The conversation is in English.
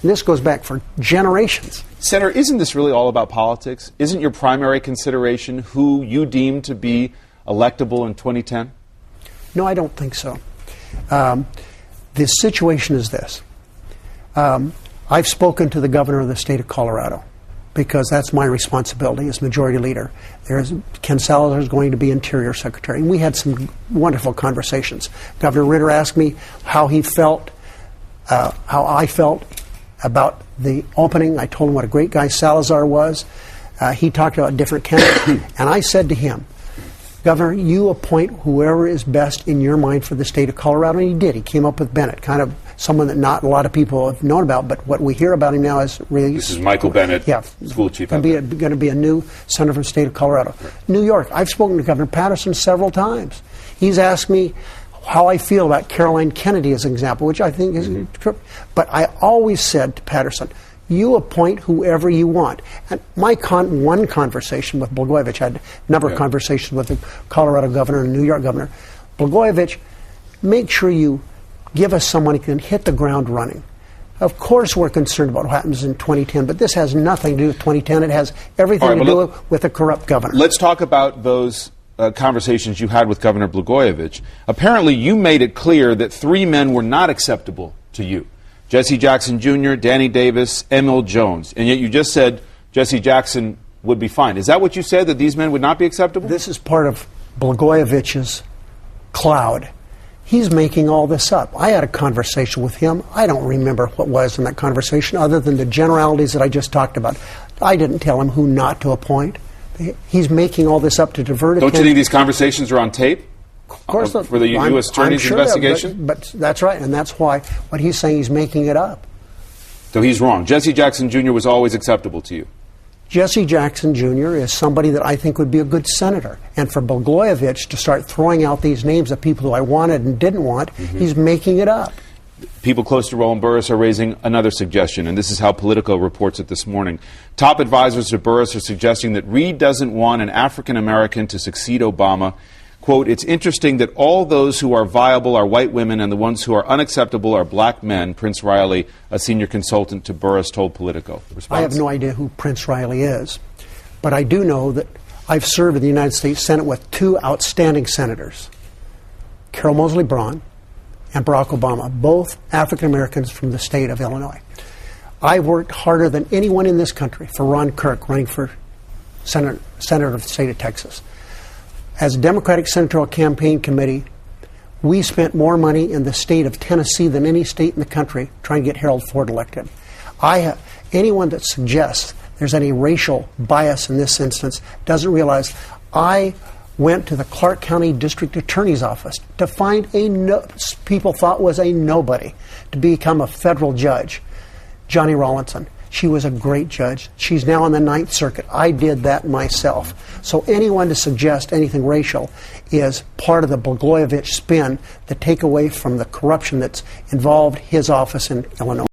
And this goes back for generations. Senator, isn't this really all about politics? Isn't your primary consideration who you deem to be electable in 2010? No, I don't think so. The situation is this. I've spoken to the governor of the state of Colorado because that's my responsibility as majority leader. Ken Salazar is going to be Interior Secretary, and we had some wonderful conversations. Governor Ritter asked me how he felt, how I felt about the opening. I told him what a great guy Salazar was. He talked about different candidates, and I said to him, Governor, you appoint whoever is best in your mind for the state of Colorado, and he did. He came up with Bennett, kind of someone that not a lot of people have known about, but what we hear about him now is really... This is Michael Bennett, school chief. Going to be a new senator from the state of Colorado. Right. New York, I've spoken to Governor Patterson several times. He's asked me how I feel about Caroline Kennedy as an example, which I think is true. But I always said to Patterson, you appoint whoever you want. And my one conversation with Blagojevich, I had a number of conversations with the Colorado governor and New York governor. Blagojevich, make sure you give us someone who can hit the ground running. Of course we're concerned about what happens in 2010, but this has nothing to do with 2010. It has everything to do with a corrupt governor. Let's talk about those conversations you had with Governor Blagojevich. Apparently you made it clear that 3 men were not acceptable to you. Jesse Jackson Jr., Danny Davis, Emil Jones. And yet you just said Jesse Jackson would be fine. Is that what you said, that these men would not be acceptable? This is part of Blagojevich's cloud. He's making all this up. I had a conversation with him. I don't remember what was in that conversation other than the generalities that I just talked about. I didn't tell him who not to appoint. He's making all this up to divert attention. Don't you think these conversations are on tape? Of course, for the U.S. Attorney's investigation? But that's right, and that's why what he's saying, he's making it up. So he's wrong. Jesse Jackson Jr. was always acceptable to you. Jesse Jackson Jr. is somebody that I think would be a good senator. And for Blagojevich to start throwing out these names of people who I wanted and didn't want, he's making it up. People close to Roland Burris are raising another suggestion, and this is how Politico reports it this morning. Top advisors to Burris are suggesting that Reid doesn't want an African-American to succeed Obama. Quote, it's interesting that all those who are viable are white women and the ones who are unacceptable are black men, Prince Riley, a senior consultant to Burris, told Politico. Response? I have no idea who Prince Riley is, but I do know that I've served in the United States Senate with 2 outstanding senators, Carol Moseley Braun and Barack Obama, both African Americans from the state of Illinois. I worked harder than anyone in this country for Ron Kirk running for senator of the state of Texas. As a Democratic Senatorial Campaign Committee, we spent more money in the state of Tennessee than any state in the country trying to get Harold Ford elected. Anyone that suggests there's any racial bias in this instance doesn't realize I went to the Clark County District Attorney's Office to find people thought was a nobody to become a federal judge, Johnny Rawlinson. She was a great judge. She's now on the 9th Circuit. I did that myself. So anyone to suggest anything racial is part of the Blagojevich spin, the takeaway from the corruption that's involved his office in Illinois.